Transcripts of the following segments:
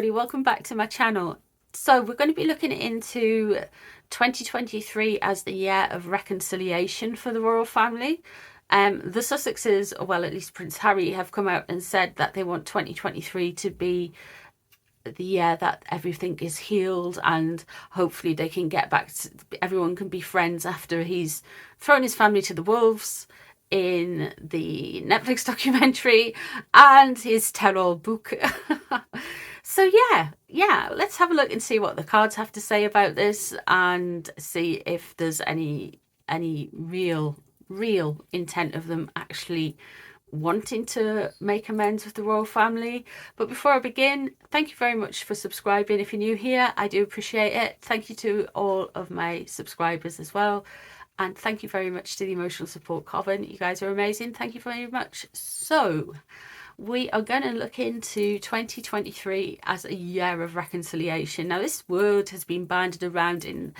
everybody, welcome back to my channel. So we're going to be looking into 2023 as the year of reconciliation for the royal family. The Sussexes, or well, at least Prince Harry, have come out and said that they want 2023 to be the year that everything is healed and hopefully they can get back to, everyone can be friends after he's thrown his family to the wolves in the Netflix documentary and his tell-all book. So yeah, let's have a look and see what the cards have to say about this and see if there's any real intent of them actually wanting to make amends with the royal family. But before I begin, thank you very much for subscribing. If you're new here, I do appreciate it. Thank you to all of my subscribers as well. And thank you very much to the Emotional Support Coven. You guys are amazing. Thank you very much. So we are going to look into 2023 as a year of reconciliation. Now, this word has been bandied around in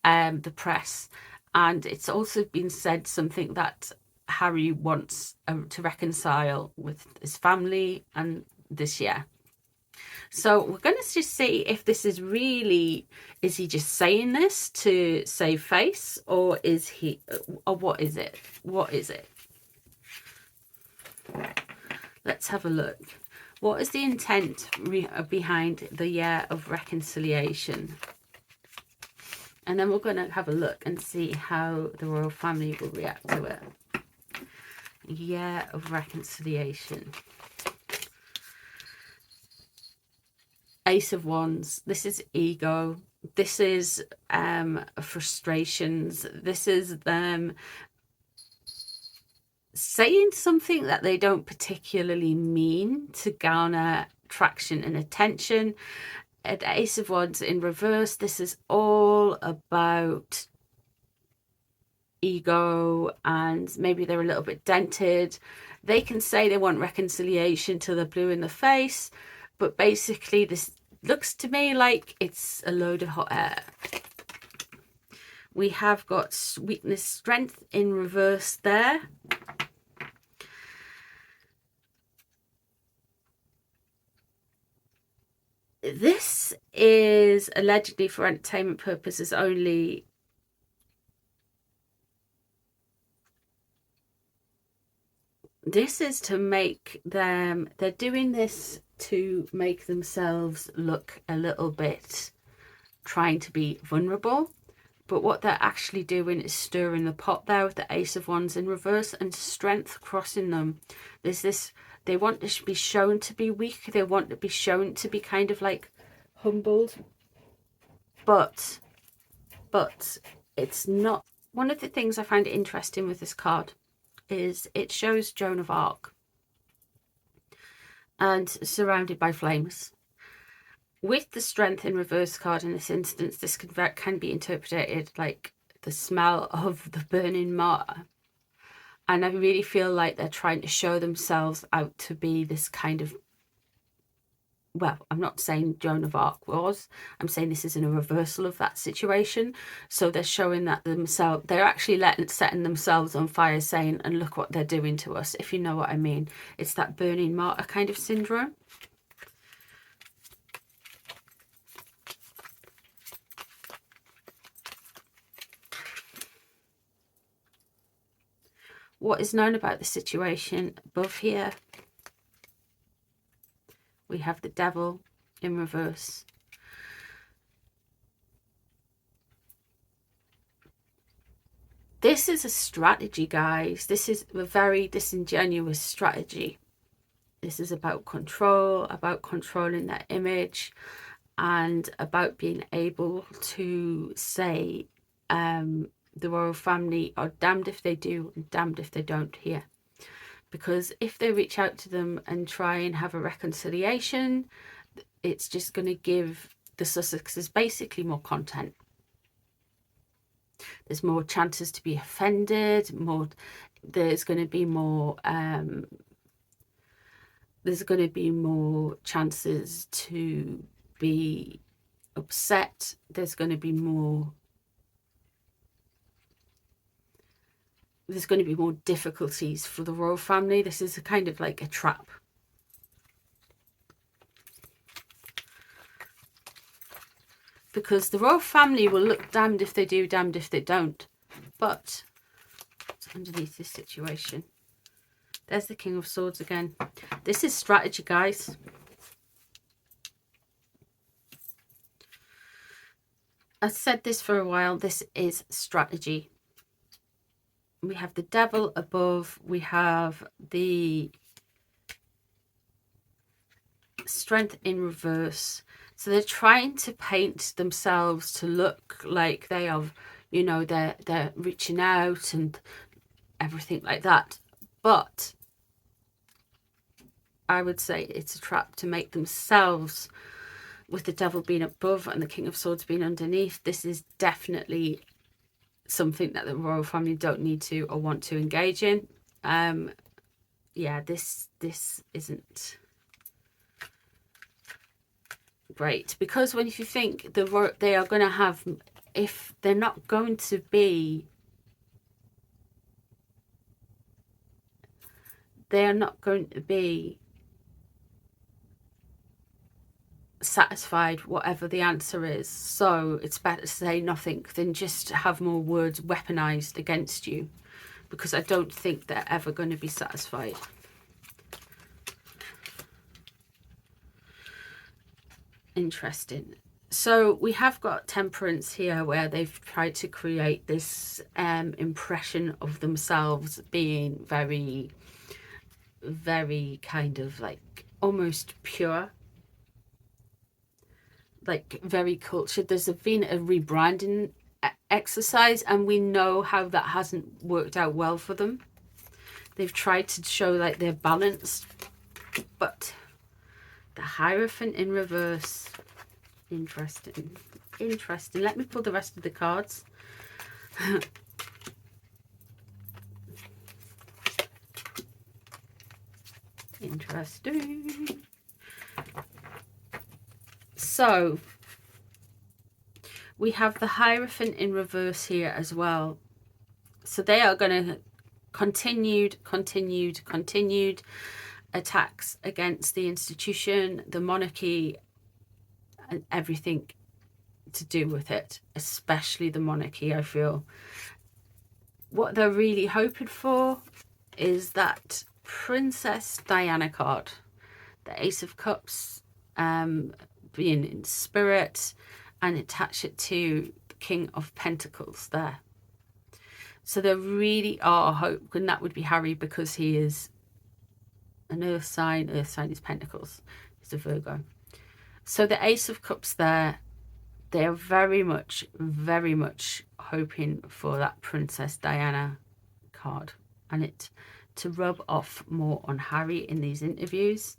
the press, and it's also been said something that Harry wants to reconcile with his family and this year. So we're going to just see if this is really, is he just saying this to save face, or is he, or what is it? What is it? Let's have a look. What is the intent behind the year of reconciliation? And then we're going to have a look and see how the royal family will react to it. Year of reconciliation. Ace of Wands. This is ego. This is frustrations. This is them saying something that they don't particularly mean to garner traction and attention. At Ace of Wands in reverse, this is all about ego, and maybe they're a little bit dented. They can say they want reconciliation till they're blue in the face, but basically this looks to me like it's a load of hot air. We have got weakness, strength in reverse there. This is allegedly for entertainment purposes only. This is to make them, they're doing this to make themselves look a little bit trying to be vulnerable. But what they're actually doing is stirring the pot there with the Ace of Wands in reverse and strength crossing them. There's this, they want to be shown to be weak. They want to be shown to be kind of like humbled. But it's not. One of the things I find interesting with this card is it shows Joan of Arc and surrounded by flames. With the strength in reverse card in this instance, this can be interpreted like the smell of the burning martyr. And I really feel like they're trying to show themselves out to be this kind of, well, I'm not saying Joan of Arc was, I'm saying this is in a reversal of that situation. So they're showing that themselves, they're actually setting themselves on fire, saying, and look what they're doing to us, if you know what I mean. It's that burning martyr kind of syndrome. What is known about the situation above here? We have the devil in reverse. This is a strategy, guys. This is a very disingenuous strategy. This is about control, about controlling their image, and about being able to say, the royal family are damned if they do and damned if they don't here. Because if they reach out to them and try and have a reconciliation, it's just going to give the Sussexes basically more content. There's more chances to be offended, there's going to be more chances to be upset. There's going to be more difficulties for the royal family. This is a kind of like a trap. because the royal family will look damned if they do, damned if they don't. But what's underneath this situation? There's the King of Swords again. This is strategy, guys. I've said this for a while. This is strategy. We have the Devil above. We have the Strength in reverse. So they're trying to paint themselves to look like they are, you know, they're reaching out and everything like that. But I would say it's a trap to make themselves, with the Devil being above and the King of Swords being underneath. This is definitely something that the royal family don't need to or want to engage in. Yeah, this isn't great, because if you think they are going to have, if they're not going to be, satisfied whatever the answer is. So it's better to say nothing than just have more words weaponized against you, because I don't think they're ever going to be satisfied. Interesting. So we have got Temperance here, where they've tried to create this impression of themselves being very, very kind of like almost pure, like very cultured. There's been a rebranding exercise, and we know how that hasn't worked out well for them. They've tried to show like they're balanced, but the Hierophant in reverse. Interesting. Let me pull the rest of the cards. Interesting. So we have the Hierophant in reverse here as well. So they are going to continued attacks against the institution, the monarchy, and everything to do with it, especially the monarchy. I feel what they're really hoping for is that Princess Diana card, the Ace of Cups, being in spirit, and attach it to the King of Pentacles there. So there really are hope, and that would be Harry, because he is an earth sign. Earth sign is Pentacles. He's a Virgo. So the Ace of Cups there, they are very much hoping for that Princess Diana card, and it to rub off more on Harry in these interviews.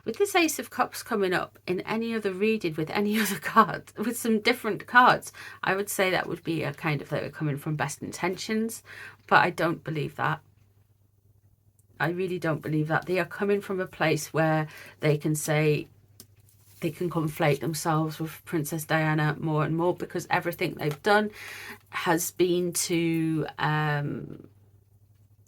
With this Ace of Cups coming up in any other reading with any other card, with some different cards, I would say that would be a kind of, they were coming from best intentions, but I don't believe that. I really don't believe that. They are coming from a place where they can say, they can conflate themselves with Princess Diana more and more, because everything they've done has been to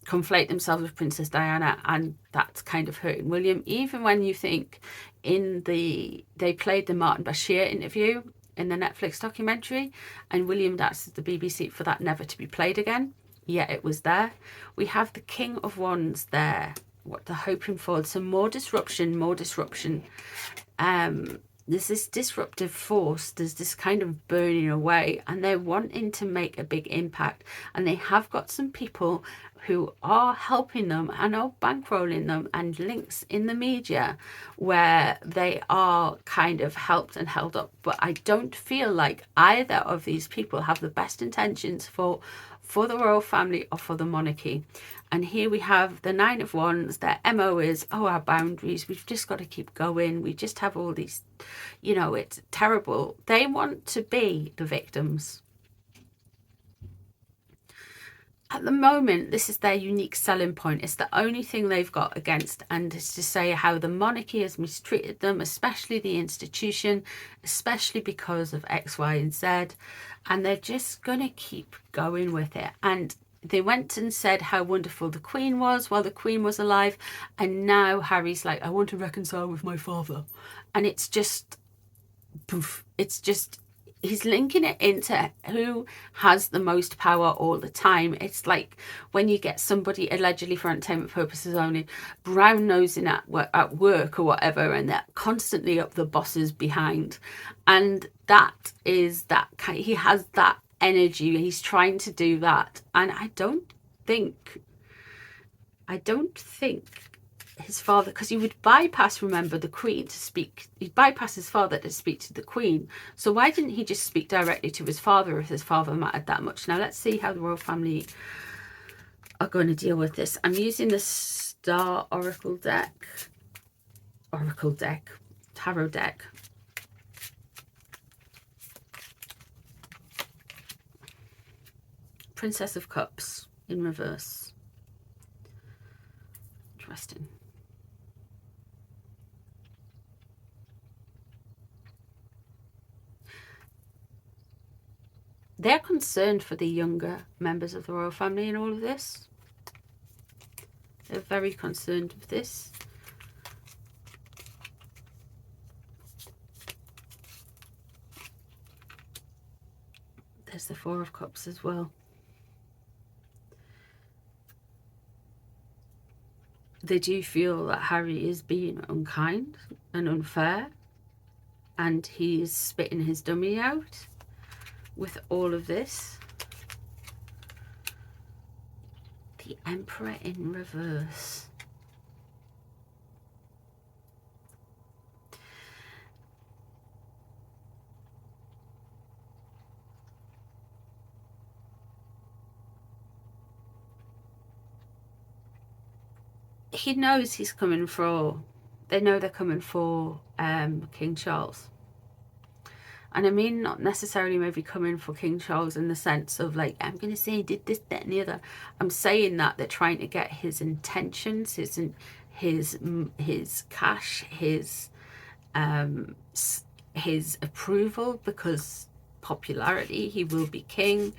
conflate themselves with Princess Diana, and that's kind of hurting William. Even when you think they played the Martin Bashir interview in the Netflix documentary, and William asked the BBC for that never to be played again, yet it was there. We have the King of Wands there, what they're hoping for, some more disruption. There's this disruptive force, there's this kind of burning away, and they're wanting to make a big impact, and they have got some people who are helping them and are bankrolling them, and links in the media where they are kind of helped and held up. But I don't feel like either of these people have the best intentions for the royal family or for the monarchy. And here we have the Nine of Wands. Their MO is, oh, our boundaries, we've just got to keep going. We just have all these, you know, it's terrible. They want to be the victims. At the moment, this is their unique selling point. It's the only thing they've got against, and it's to say how the monarchy has mistreated them, especially the institution, especially because of X, Y, and Z. And they're just going to keep going with it. And they went and said how wonderful the Queen was while the Queen was alive. And now Harry's like, I want to reconcile with my father. And it's just, poof, it's just, he's linking it into who has the most power all the time. It's like when you get somebody allegedly for entertainment purposes only, brown nosing at work or whatever, and they're constantly up the boss's behind. And that is that he has that energy. He's trying to do that. And I don't think his father, because he would bypass, remember, the Queen to speak. He'd bypass his father to speak to the Queen. So why didn't he just speak directly to his father if his father mattered that much? Now let's see how the royal family are going to deal with this. I'm using the Star Oracle deck, Tarot deck. Princess of Cups in reverse. Interesting. They're concerned for the younger members of the royal family in all of this. They're very concerned with this. There's the Four of Cups as well. They do feel that Harry is being unkind and unfair, and he's spitting his dummy out with all of this. The Emperor in reverse. He knows he's coming for, they know they're coming for King Charles. And I mean, not necessarily maybe coming for King Charles in the sense of like, I'm going to say he did this, that, and the other. I'm saying that they're trying to get his intentions, his cash, his approval, because popularity, he will be king.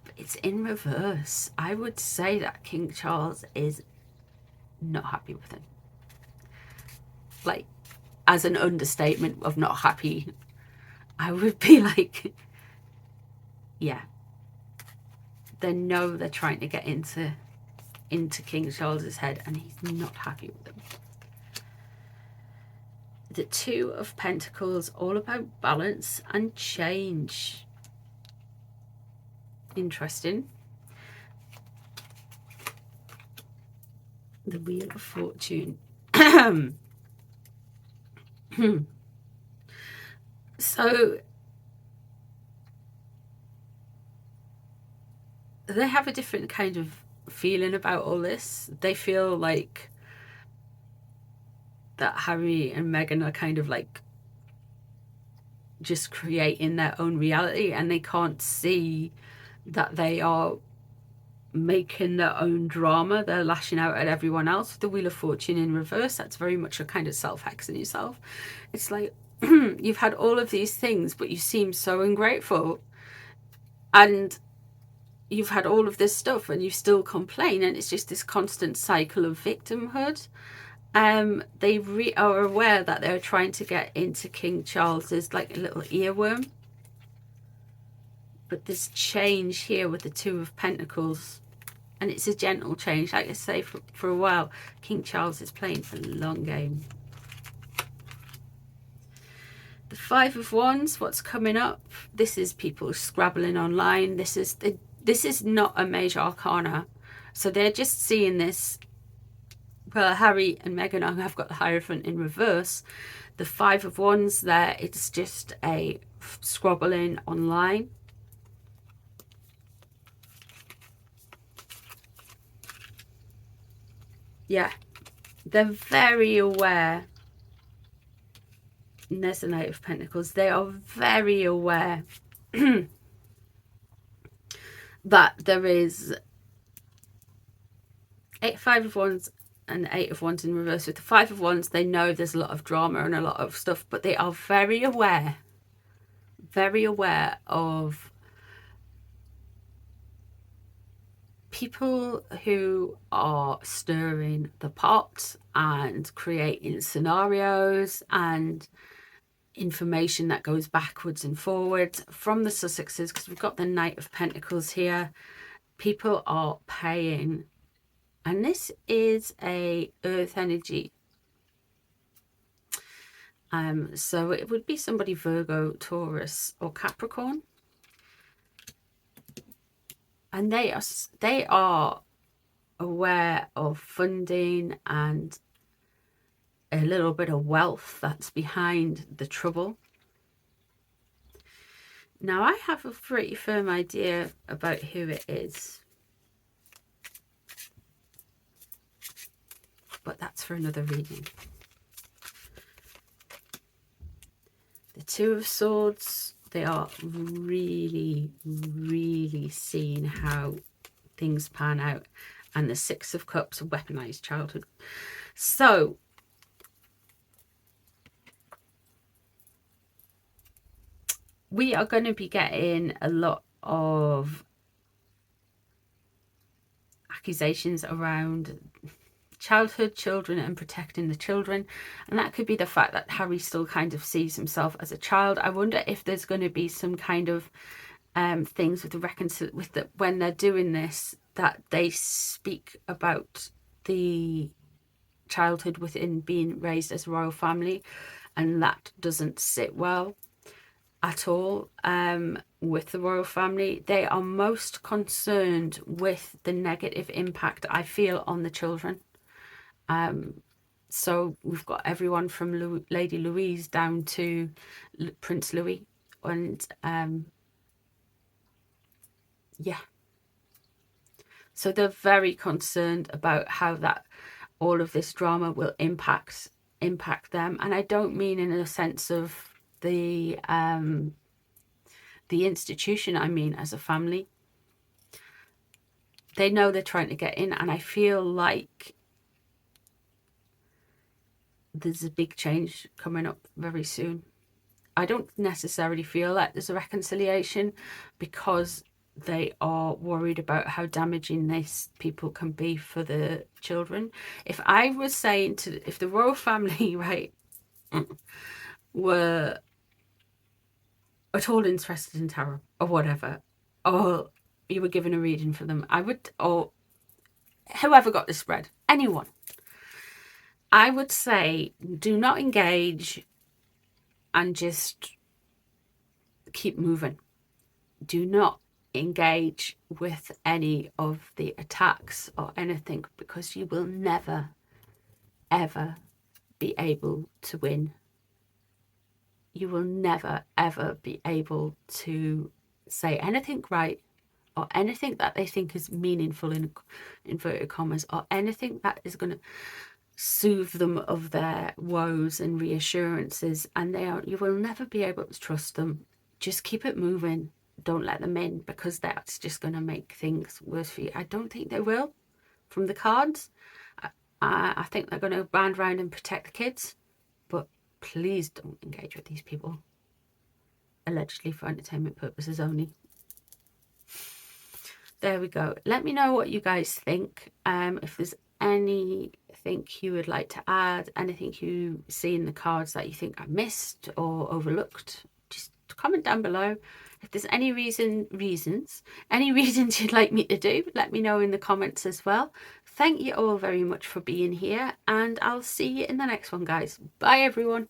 But it's in reverse. I would say that King Charles is not happy with him. Like, as an understatement of not happy, I would be like, yeah, they know they're trying to get into King Charles's head, and he's not happy with them. The Two of Pentacles, all about balance and change. Interesting. The Wheel of Fortune. So they have a different kind of feeling about all this. They feel like that Harry and Meghan are kind of like just creating their own reality, and they can't see that they are making their own drama. They're lashing out at everyone else. The Wheel of Fortune in reverse, that's very much a kind of self-hexing yourself. It's like you've had all of these things, but you seem so ungrateful, and you've had all of this stuff and you still complain, and it's just this constant cycle of victimhood. They are aware that they're trying to get into King Charles's like a little earworm, but there's change here with the Two of Pentacles, and it's a gentle change. Like I say, for a while King Charles is playing for the long game. The Five of Wands, what's coming up? This is people scrabbling online. This is not a major arcana, so they're just seeing this. Well, Harry and Meghan have got the Hierophant in reverse. The Five of Wands there, it's just a scrabbling online. Yeah, they're very aware. And there's the Knight of Pentacles. They are very aware that there is Five of Wands and the Eight of Wands in reverse. With the Five of Wands, they know there's a lot of drama and a lot of stuff, but they are very aware of people who are stirring the pot and creating scenarios and information that goes backwards and forwards from the Sussexes, because we've got the Knight of Pentacles here. People are paying, and this is a earth energy. So it would be somebody Virgo, Taurus, or Capricorn, and they are aware of funding and a little bit of wealth that's behind the trouble. Now, I have a pretty firm idea about who it is, but that's for another reading. The Two of Swords, they are really, really seeing how things pan out. And the Six of Cups, weaponized childhood. So, we are going to be getting a lot of accusations around childhood, children, and protecting the children. And that could be the fact that Harry still kind of sees himself as a child. I wonder if there's going to be some kind of things with the when they're doing this, that they speak about the childhood within being raised as a royal family, and that doesn't sit well at all with the royal family. They are most concerned with the negative impact, I feel, on the children. So we've got everyone from Lady Louise down to Prince Louis, and yeah, so they're very concerned about how that all of this drama will impact them. And I don't mean in a sense of the institution, I mean as a family. They know they're trying to get in, and I feel like there's a big change coming up very soon. I don't necessarily feel like there's a reconciliation, because they are worried about how damaging these people can be for the children. If I was saying if the royal family, right, were at all interested in tarot or whatever, or you were given a reading for them, I would, or whoever got the spread, anyone, I would say do not engage and just keep moving. Do not engage with any of the attacks or anything, because you will never, ever be able to win. You will never, ever be able to say anything right, or anything that they think is meaningful in inverted commas, or anything that is going to soothe them of their woes and reassurances. And you will never be able to trust them. Just keep it moving. Don't let them in, because that's just going to make things worse for you. I don't think they will, from the cards. I think they're going to band around and protect the kids, but please don't engage with these people, allegedly for entertainment purposes only. There we go. Let me know what you guys think. If there's anything you would like to add, anything you see in the cards that you think I missed or overlooked, just comment down below. If there's any reasons you'd like me to do, let me know in the comments as well. Thank you all very much for being here, and I'll see you in the next one, guys. Bye, everyone.